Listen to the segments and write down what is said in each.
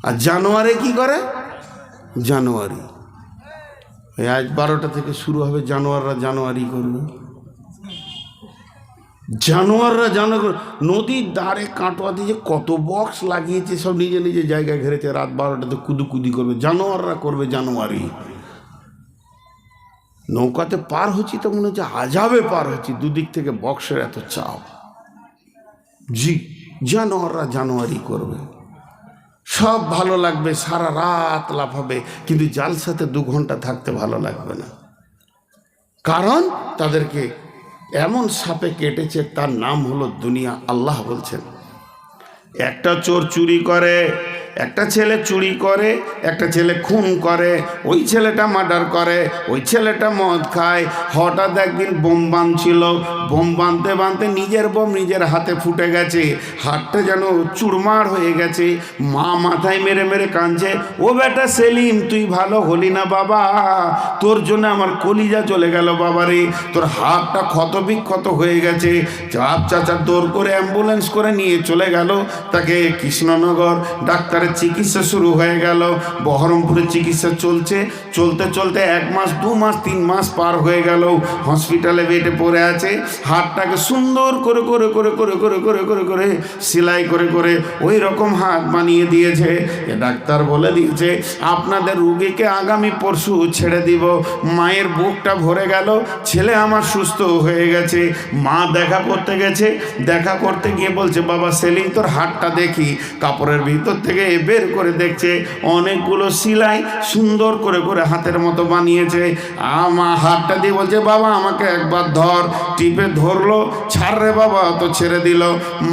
আর জানুয়ারি কি করে? জানুয়ারি আজ 12টা থেকে শুরু হবে, জানোয়াররা জানুয়ারি করবে। জানোয়াররা নদীর ধারে কাটোয়া দিয়ে কত বক্স লাগিয়েছে, সব নিজে নিজে জায়গায় ঘেরেছে, রাত 12টাতে কুদুকুদি করবে, জানোয়াররা করবে জানুয়ারি। নৌকাতে পার হচ্ছি তো মনে হচ্ছে আজাবে পার হচ্ছি, দুদিক থেকে বক্সের এত চাপ। জি, জানোয়াররা জানুয়ারি করবে, সব ভালো লাগবে, সারা রাত লাফাবে, কিন্তু জালসাতে 2 ঘন্টা থাকতে ভালো লাগবে না। কারণ তাদেরকে এমন সাপে কেটেছে, তার নাম হলো দুনিয়া। আল্লাহ বলছেন, একটা চোর চুরি করে, একটা ছেলে চুরি করে, একটা ছেলে খুন করে, ওই ছেলেটা মার্ডার করে, ওই ছেলেটা মদ খায়। হঠাৎ একদিন বোম বাঁধছিল, বোম বাঁধতে বাঁধতে নিজের বোম নিজের হাতে ফুটে গেছে, হাতটা যেন চুরমার হয়ে গেছে। মা মাথায় মেরে মেরে কাঁদছে, ও বেটা সেলিম, তুই ভালো হলি না বাবা, তোর জন্য আমার কলিজা চলে গেল বাবা রে, তোর হাতটা ক্ষত বিক্ষত হয়ে গেছে। চাচা দৌড় করে অ্যাম্বুলেন্স করে নিয়ে চলে গেল তাকে কৃষ্ণনগর। ডাক্তার চিকিৎসা শুরু হয়ে গেল, বহরমপুরে চিকিৎসা চলছে, চলতে চলতে 1 মাস 2 মাস 3 মাস পার হয়ে গেল, হসপিটালে বেডে পড়ে আছে। হাতটাকে সুন্দর করে করে করে করে করে করে করে করে সেলাই করে করে ওই রকম হাত বানিয়ে দিয়েছে। ডাক্তার বলে দিয়েছে, আপনাদের রুগীকে আগামী পরশু ছেড়ে দিব। মায়ের বুকটা ভরে গেল, ছেলে আমার সুস্থ হয়ে গেছে। মা দেখা করতে গেছে, দেখা করতে গিয়ে বলছে, বাবা সেলিম, তোর হাতটা দেখি। কাপড়ের ভিতর থেকে বের করে দেখছে অনেকগুলো সেলাই সুন্দর করে করে হাতের মতো বানিয়েছে। আমার হাতটা দিয়ে বলছে, বাবা আমাকে একবার ধর। টিপে ধরলো, ছাড় রে বাবা, তো ছেড়ে দিল।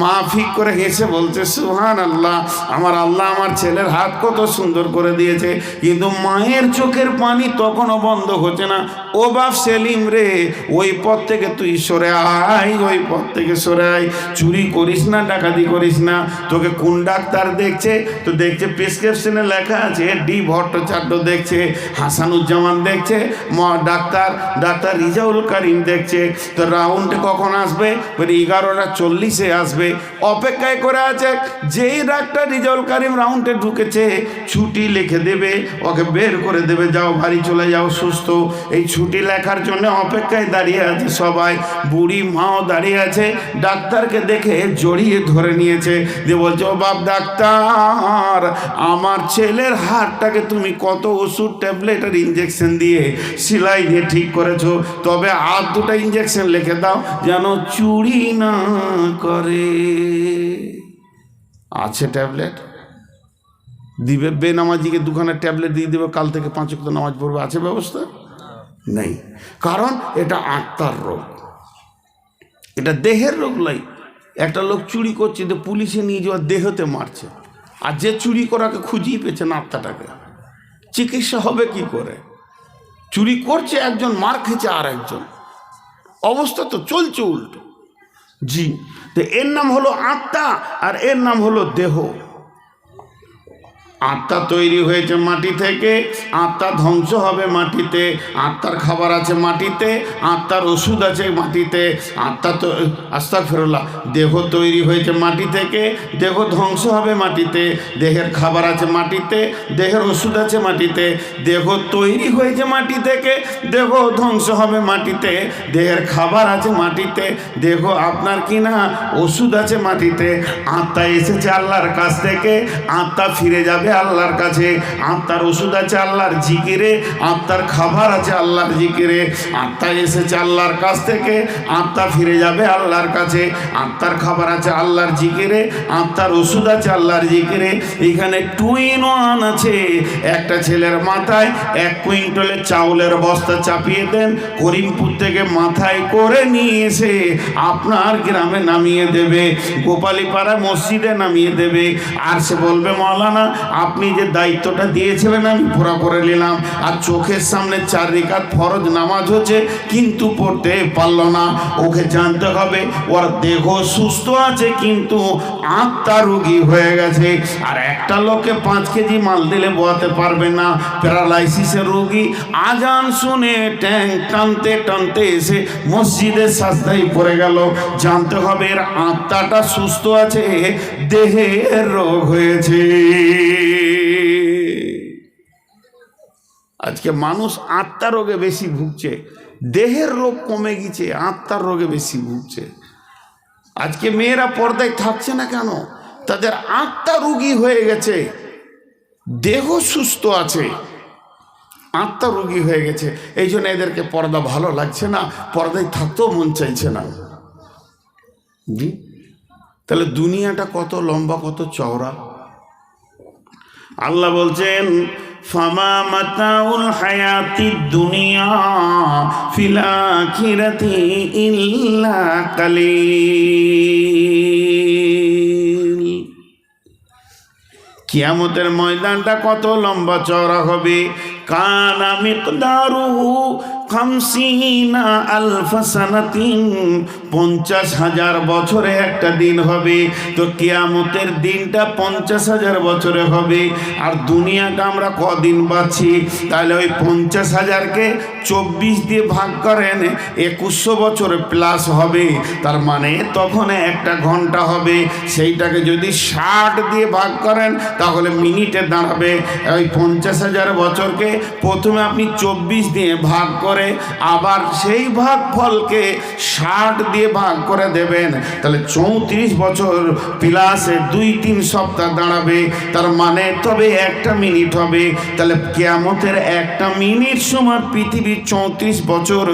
মা ফিক করে হেসে বলছে, সুবহানাল্লাহ, আমার আল্লাহ আমার ছেলের হাত কত সুন্দর করে দিয়েছে। কিন্তু মায়ের চোখের পানি তখনও বন্ধ হচ্ছে না। ও বাপ সেলিম রে, ওই পথ থেকে তুই সরে আয়, ওই পথ থেকে সরে আয়, চুরি করিস না, ডাকাতি করিস না। তোকে কোন ডাক্তার দেখছে? তো দেখছে প্রেসক্রিপশনে লেখা আছে ডি ভট্টাচার্য দেখছে, হাসানুজ্জামান দেখছে, ডাক্তার রিজাউল করিম দেখছে। তো রাউন্ডে কখন আসবে? 11:40 আসবে। অপেক্ষায় করে আছে। যেই ডাক্তার রিজাউল করিম রাউন্ডে ঢুকেছে, ছুটি লিখে দেবে, ওকে বের করে দেবে, যাও বাড়ি চলে যাও সুস্থ। এই ছুটি লেখার জন্য অপেক্ষায় দাঁড়িয়ে আছে সবাই। বুড়ি মাও দাঁড়িয়ে আছে, ডাক্তারকে দেখে জড়িয়ে ধরে নিয়েছে, যে বলছে, ও বাপ ডাক্তার, আমার ছেলের হাতটাকে তুমি কত ওষুধ, ট্যাবলেট আর ইঞ্জেকশন দিয়ে সেলাই দিয়ে ঠিক করেছো, তবে আর 2টা ইঞ্জেকশন লিখে দাও যেন চুরি না করে। আছে ট্যাবলেট দিবে, বেনামাজিকে 2খানা ট্যাবলেট দিয়ে দেবে, কাল থেকে 5 ওয়াক্ত নামাজ পড়বে, আছে ব্যবস্থা? নেই। কারণ এটা আত্মার রোগ, এটা দেহের রোগ নয়। একটা লোক চুরি করছে, তো পুলিশে নিয়ে যাওয়া, দেহতে মারছে, আর যে চুরি করাকে খুঁজিয়ে পেয়েছে না আত্মাটাকে, চিকিৎসা হবে কি করে? চুরি করছে একজন, মার খেয়েছে আর একজন, অবস্থা তো চলছে উল্টো। জি, তো এর নাম হলো আত্মা, আর এর নাম হলো দেহ। আত্মা তৈরি হয়েছে মাটি থেকে, আত্মা ধ্বংস হবে মাটিতে। আত্মার খাবার আছে মাটিতে, আত্মার ওষুধ আছে মাটিতে। আত্মা তো আস্তাগফিরুল্লাহ, দেহ তৈরি হয়েছে মাটি থেকে, দেহ ধ্বংস হবে মাটিতে। দেহের খাবার আছে মাটিতে, দেহের ওষুধ আছে মাটিতে। দেহ তৈরি হয়েছে মাটি থেকে, দেহ ধ্বংস হবে মাটিতে। দেহের খাবার আছে মাটিতে, দেহ আপনার কিনা ওষুধ আছে মাটিতে। আত্মা এসেছে আল্লাহর কাছ থেকে, আত্মা ফিরে যাবে আল্লাহর কাছে। আত্মার ওষুধ আছে আল্লাহর জিকিরে, আত্মার খাবার আছে আল্লাহর জিকিরে। আত্মা এসেছে আল্লাহর কাছ থেকে, আত্মা ফিরে যাবে আল্লাহর কাছে। আত্মার খাবার আছে আল্লাহর জিকিরে, আত্মার ওষুধ আছে আল্লাহর জিকিরে। এখানে 2 in 1 আছে। একটা ছেলের মাথায় 1 কুইন্টালের চাউলের বস্তা চাপিয়ে দেন, করিমপুর থেকে মাথায় করে নিয়ে এসে আপনার গ্রামে নামিয়ে দেবে, গোপালীপাড়া মসজিদে নামিয়ে দেবে। আর সে বলবে, মাওলানা আপনি যে দায়িত্বটা দিয়েছিলেন আমি পুরা করে নিলাম। আর চোখের সামনে 4 রাকাত ফরজ নামাজ হচ্ছে, কিন্তু পড়তে পারলো না। ওকে জানতে হবে ওর দেহ সুস্থ আছে, কিন্তু আত্মা রোগী হয়ে গেছে। আর একটা লোককে 5 কেজি মাল দিলে বোয়াতে পারবে না, প্যারালাইসিসের রোগী। আজান শুনে ট্যাং টানতে টানতে এসে মসজিদে সাজদায় পড়ে গেল। জানতে হবে এর আত্মাটা সুস্থ আছে, দেহের রোগ হয়েছে। আজকে মানুষ আত্মার রোগে বেশি ভুগছে, দেহের রোগ কমে গেছে, আত্মার রোগে বেশি ভুগছে। আজকে মেয়েরা পর্দায় থাকছে না কেন? তাদের আত্মা রোগী হয়ে গেছে, দেহ সুস্থ আছে, আত্মা রোগী হয়ে গেছে। এই জন্য এদেরকে পর্দা ভালো লাগছে না, পর্দায় থাকতেও মন চাইছে না। জি, তাহলে দুনিয়াটা কত লম্বা, কত চওড়া। আল্লাহ বলছেন ফামা মাতাউল হায়াতিদ দুনিয়া ফিল আখিরাতি ইল্লা কালিল। কিয়ামতের ময়দানটা কত লম্বা চওড়া হবে। কানা মিকদারুহু 50 আলফ সানাতিন, 50,000 বছরে একটা দিন হবে। তো কিয়ামতের দিনটা 50,000 বছরে হবে। আর দুনিয়াটা আমরা কদিন বাঁচি? তাহলে ওই 50,000কে 24 দিয়ে ভাগ করেন, 2100 বছর প্লাস হবে। তার মানে তখন একটা ঘন্টা হবে। সেইটাকে যদি 60 দিয়ে ভাগ করেন তাহলে মিনিটে দাঁড়াবে। ওই 50,000 বছরকে প্রথমে আপনি 24 দিয়ে ভাগ করে আবার সেই ভাগ ফলকে 60 দিয়ে ভাগ করে দেবেন, তাহলে 34 বছর প্লাসে 2-3 সপ্তাহ দাঁড়াবে। তার মানে তবে একটা মিনিট হবে। তাহলে কিয়ামতের একটা মিনিট সমান পৃথিবীর 34 বছর।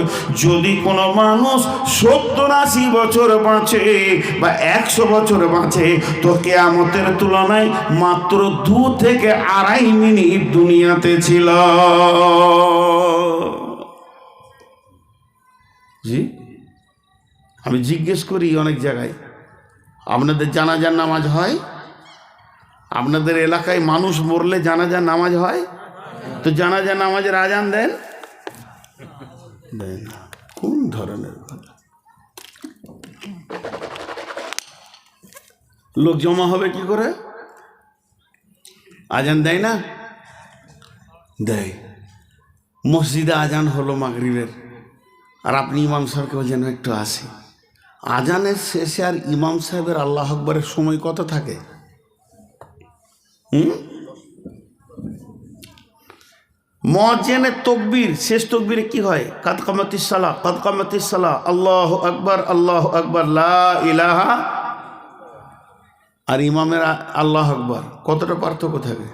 যদি কোনো মানুষ 70-80 বছর বাঁচে বা 100 বছর বাঁচে, তো কিয়ামতের তুলনায় মাত্র 2 থেকে 2.5 মিনিট দুনিয়াতে ছিল। জি, আমি জিজ্ঞেস করি অনেক জায়গায়, আপনাদের জানাজার নামাজ হয়? আপনাদের এলাকায় মানুষ মরলে জানাজার নামাজ হয়? তো জানাজার নামাজের আজান দেন? দেন না। কোন ধরনের কথা? লোক জমা হবে কি করে? আজান দেয় না? দেয়। মসজিদে আজান হলো মাগরিবের, আর আপনি ইমাম সাহেবকে যেন একটু আসে। আজানের শেষে আর ইমাম সাহেবের আল্লাহ আকবরের সময় কত থাকে? মুয়াজ্জিনের তকবীর, শেষ তকবীরে কি হয়? কাদ কামাতিস সালাহ, কাদ কামাতিস সালাহ, আল্লাহু আকবার, আল্লাহু আকবার, লা ইলাহা। আর ইমামের আল্লাহু আকবার কতটা পার্থক্য থাকে?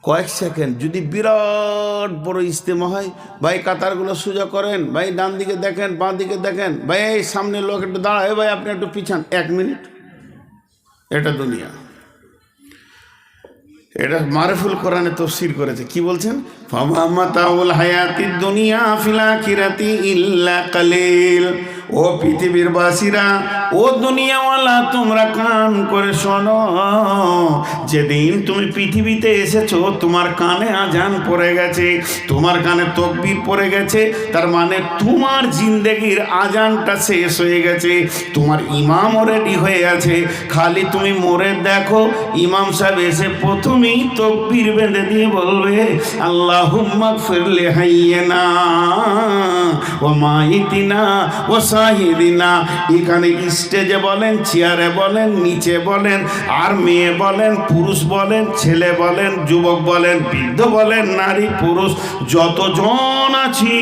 কয়েক সেকেন্ড। যদি বিরাট বড় ইজতেমা হয়, ভাই কাতারগুলো সোজা করেন, ভাই ডান দিকে দেখেন, বাঁ দিকে দেখেন, ভাই এই সামনে লোক একটু দাঁড়ায়, ভাই আপনি একটু পিছান, 1 মিনিট। এটা দুনিয়া। এটা মারফুল কোরআনে তাফসীর করেছে। কি বলছেন? ফামা মাতাউল হায়াতিদ দুনিয়া ফিল আখিরাতি ইল্লা কালিল। ও পৃথিবীর বাসীরা, ও দুনিয়াওয়ালা, তোমরা কান করে শোনো। যেদিন তুমি পৃথিবীতে এসেছো তোমার কানে আজান পড়ে গেছে, তোমার কানে তাকবীর পড়ে গেছে, তার মানে তোমার জিন্দেগির আজানটা শেষ হয়ে গেছে। তোমার ইমামও রেডি হয়ে আছে, খালি তুমি মরে দেখো। ইমাম সাহেব এসে প্রথমেই তাকবীর বেঁধে দিয়ে বলবে আল্লাহুম্মা গফির লি হাইয়িনা ওয়া মাইতিনা ওয়া শাহিদিনা। এখানে স্টেজে বলেন, চেয়ারে বলেন, নিচে বলেন, আর মেয়ে বলেন, পুরুষ বলেন, ছেলে বলেন, যুবক বলেন, বৃদ্ধ বলেন, নারী পুরুষ যতজন আছি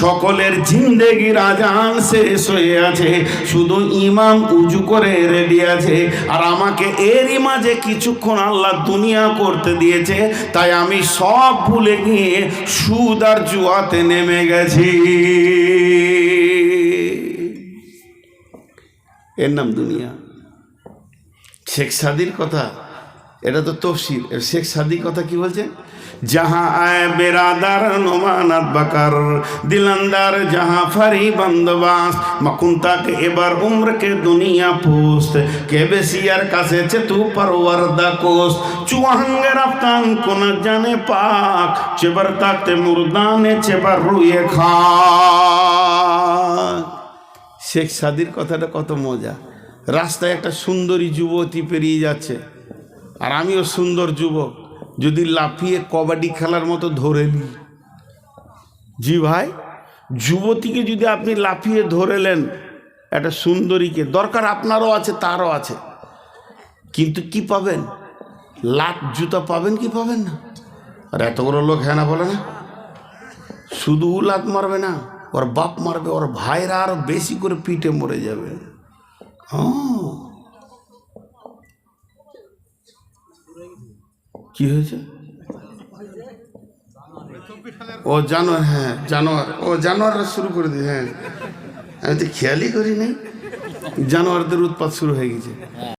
সকলের জিন্দেগির আজান শেষ হয়ে আছে। শুধু ইমাম উজু করে রেডি আছে। আর আমাকে এরই মাঝে কিছুক্ষণ আল্লাহ দুনিয়া করতে দিয়েছে, তাই আমি সব ভুলে গিয়ে সুদ আর জুয়াতে নেমে গেছি। এর নাম দুনিয়া। শেখ সাদির কথা, এটা তো তফসির। শেখ সাদির কথা কি বলছে? जहाँ आए बेरादार नुमानत बकर दिलंदार जहाँ फरी बंदोबास मकुंता के एबार उम्र के दुनिया पोस्ट के बेसियार कासे तू परवरदा कोस चुहंगे रफ्तान को न जाने पाक चेबर ताकते मुर्दाने चेबर रुए खा। শেখ সাদির কথাটা কত মজা। রাস্তায় একটা সুন্দরী যুবতী পেরিয়ে যাচ্ছে, আর আমিও সুন্দর যুবক, যদি লাফিয়ে কবাডি খেলার মতো ধরে নিই। জি ভাই, যুবতীকে যদি আপনি লাফিয়ে ধরেলেন, একটা সুন্দরীকে, দরকার আপনারও আছে তারও আছে, কিন্তু কি পাবেন? লাত জুতা পাবেন কি পাবেন না? আর এত বড় লোক হ্যাঁ না বলে না, শুধু উলাদ মারবে না, ওর বাপ মারবে, ওর ভাইরা আরো বেশি করে পিটে মরে যাবে। কি হয়েছে? ও জানোয়ার, হ্যাঁ জানোয়ার, ও জানোয়াররা শুরু করে দিয়ে, হ্যাঁ আমি তো খেয়ালই করি নাই, জানোয়ারদের উৎপাত শুরু হয়ে গেছে।